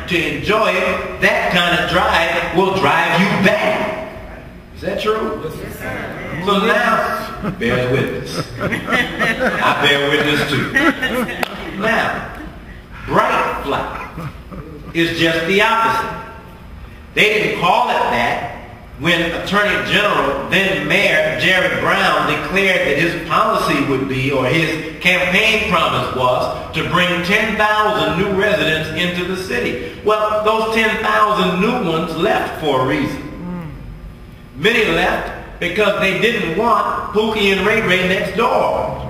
to enjoy it, that kind of drive will drive you back. Is that true? Yes, sir. So now, bear witness. I bear witness too. Now, bright flight is just the opposite. They didn't call it that when Attorney General, then Mayor Jerry Brown, declared that his policy would be, or his campaign promise was, to bring 10,000 new residents into the city. Well, those 10,000 new ones left for a reason. Many left because they didn't want Pookie and Ray Ray next door.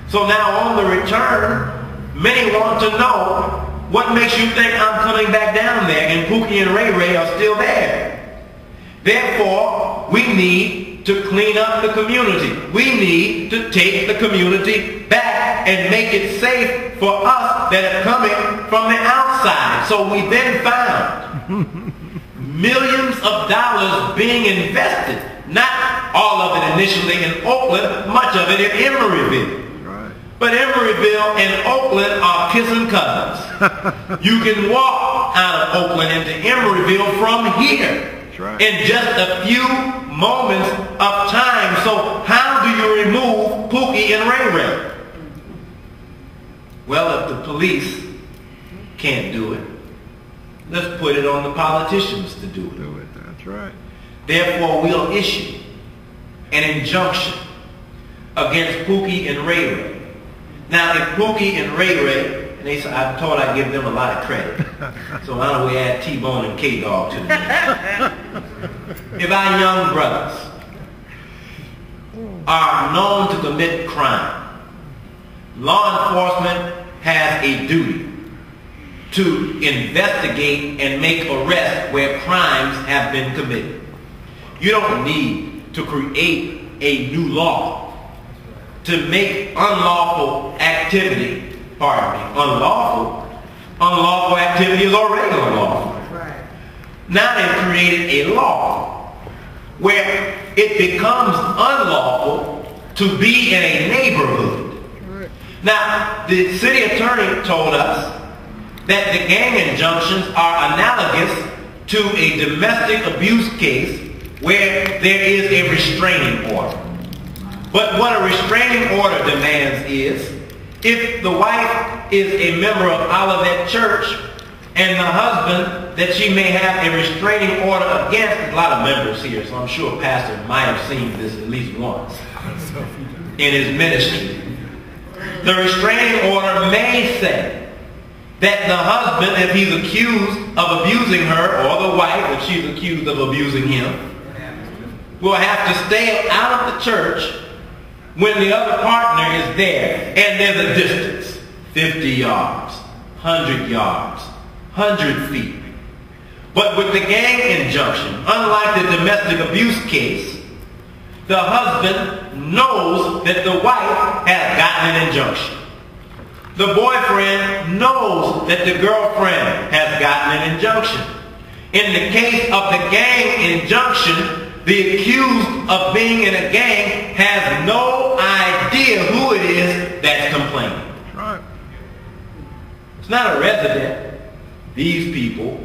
So now on the return, many want to know, what makes you think I'm coming back down there and Pookie and Ray Ray are still there? Therefore, we need to clean up the community. We need to take the community back and make it safe for us that are coming from the outside. So we then found millions of dollars being invested. Not all of it initially in Oakland, much of it in Emeryville. Right. But Emeryville and Oakland are kissing cousins. You can walk out of Oakland into Emeryville from here. Right. In just a few moments of time. So how do you remove Pookie and Ray Ray? Well, if the police can't do it, let's put it on the politicians to do it. That's right. Therefore, we'll issue an injunction against Pookie and Ray Ray. Now, if Pookie and Ray Ray, and they said, I thought I'd give them a lot of credit. So why don't we add T-Bone and K-Dog to the list? If our young brothers are known to commit crime, law enforcement has a duty to investigate and make arrests where crimes have been committed. You don't need to create a new law to make unlawful activity, unlawful activity is already unlawful. Now they've created a law where it becomes unlawful to be in a neighborhood. Now, the city attorney told us that the gang injunctions are analogous to a domestic abuse case where there is a restraining order. But what a restraining order demands is, if the wife is a member of Olivet Church and the husband that she may have a restraining order against, there's a lot of members here, so I'm sure Pastor might have seen this at least once in his ministry. The restraining order may say that the husband, if he's accused of abusing her, or the wife, if she's accused of abusing him, will have to stay out of the church when the other partner is there, and there's a distance, 50 yards, 100 yards, 100 feet. But with the gang injunction, unlike the domestic abuse case, the husband knows that the wife has gotten an injunction. The boyfriend knows that the girlfriend has gotten an injunction. In the case of the gang injunction, the accused of being in a gang has no idea who it is that's complaining. Right. It's not a resident. These people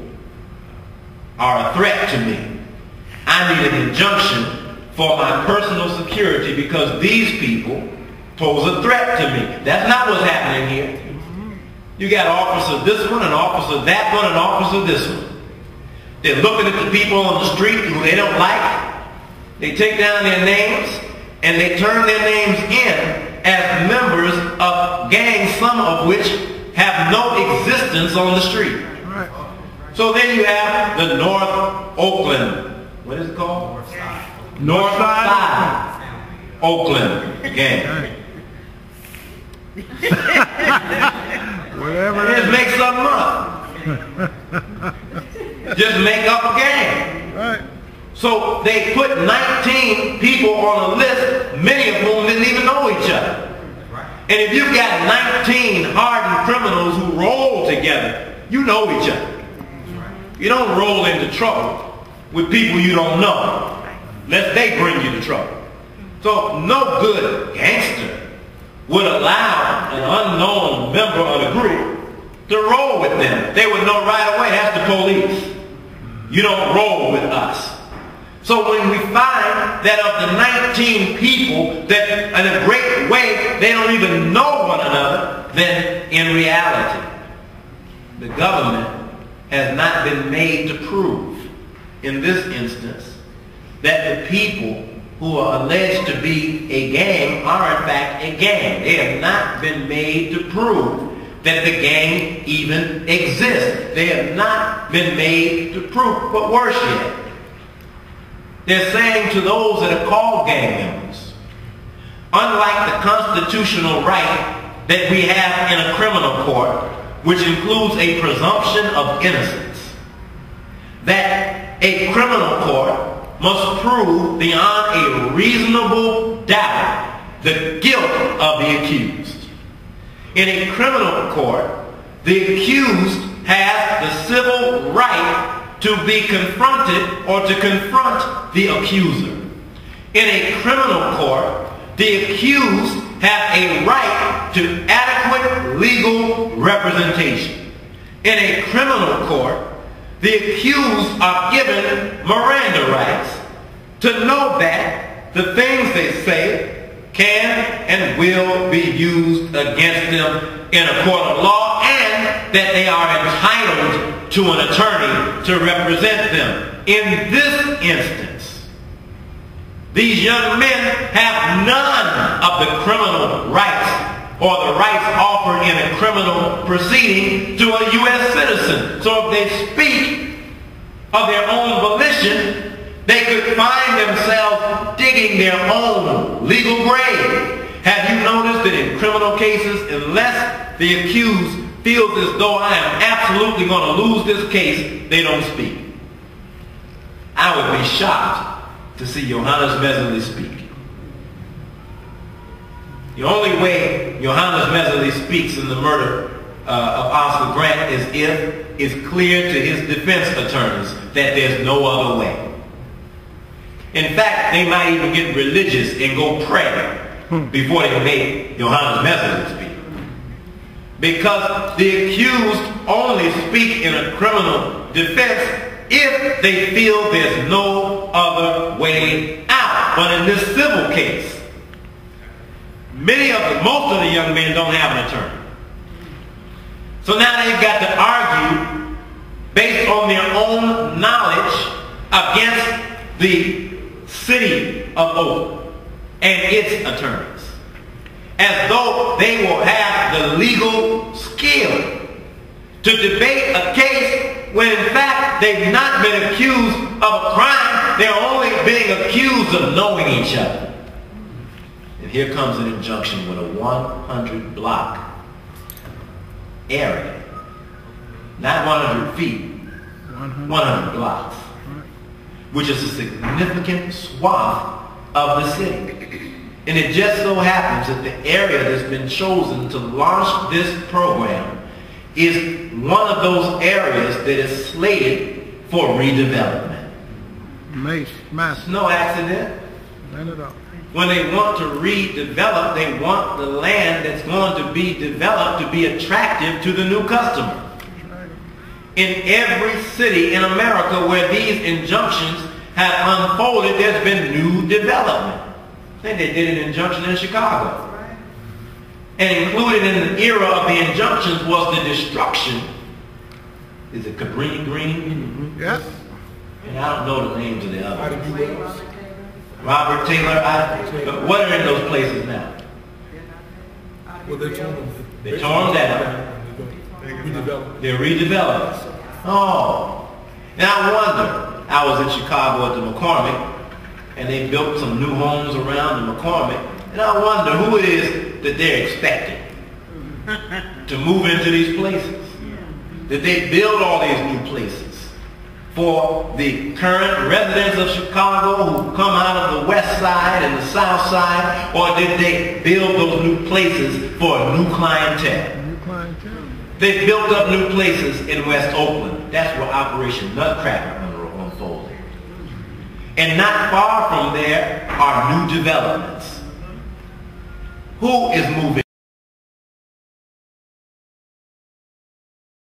are a threat to me. I need an injunction for my personal security because these people pose a threat to me. That's not what's happening here. You got officer this one, an officer that one, an officer this one. They're looking at the people on the street who they don't like. They take down their names and they turn their names in as members of gangs, some of which have no existence on the street. Right. So then you have the North Oakland, what is it called? North Side Oakland gang. Whatever. Just make something up. Just make up a gang. Right. So they put 19 people on a list, many of whom didn't even know each other. And if you've got 19 hardened criminals who roll together, you know each other. You don't roll into trouble with people you don't know, unless they bring you to trouble. So no good gangster would allow an unknown member of the group to roll with them. They would know right away that's the police. You don't roll with us. So when we find that of the 19 people that in a great way they don't even know one another, then in reality, the government has not been made to prove, in this instance, that the people who are alleged to be a gang are in fact a gang. They have not been made to prove that the gang even exists. They have not been made to prove. But worse yet, they're saying to those that are called gang members, unlike the constitutional right that we have in a criminal court, which includes a presumption of innocence, that a criminal court must prove beyond a reasonable doubt the guilt of the accused. In a criminal court, the accused has the civil right to be confronted or to confront the accuser. In a criminal court, the accused have a right to adequate legal representation. In a criminal court, the accused are given Miranda rights to know that the things they say can and will be used against them in a court of law, and that they are entitled to an attorney to represent them. In this instance, these young men have none of the criminal rights or the rights offered in a criminal proceeding to a U.S. citizen. So if they speak of their own volition, they could find themselves digging their own legal grave. Have you noticed that in criminal cases, unless the accused feels as though I am absolutely going to lose this case, they don't speak? I would be shocked to see Johannes Messerly speak. The only way Johannes Messerly speaks in the murder of Oscar Grant is if it's clear to his defense attorneys that there's no other way. In fact, they might even get religious and go pray before they make Johannes Messerly speak. Because the accused only speak in a criminal defense if they feel there's no other way out. But in this civil case, most of the young men don't have an attorney. So now they've got to argue based on their own knowledge against the city of Oakland and its attorneys, as though they will have the legal skill to debate a case when in fact they've not been accused of a crime. They're only being accused of knowing each other. And here comes an injunction with a 100-block area. Not 100 feet, 100 blocks. Which is a significant swath of the city. And it just so happens that the area that's been chosen to launch this program is one of those areas that is slated for redevelopment. It's no accident. None at all. When they want to redevelop, they want the land that's going to be developed to be attractive to the new customer. In every city in America where these injunctions have unfolded, there's been new development. I think they did an injunction in Chicago. And included in the era of the injunctions was the destruction. Is it Cabrini Green? Yes. And I don't know the names of the others. Robert Taylor. What are in those places now? Well, they tore them. They tore them down. They're redeveloped. Oh. Now I wonder, I was in Chicago at the McCormick, and they built some new homes around the McCormick, and I wonder who it is that they're expecting to move into these places. That they build all these new places for the current residents of Chicago who come out of the west side and the south side, or did they build those new places for a new clientele? They built up new places in West Oakland. That's where Operation Nutcracker unfolded. And not far from there are new developments. Who is moving?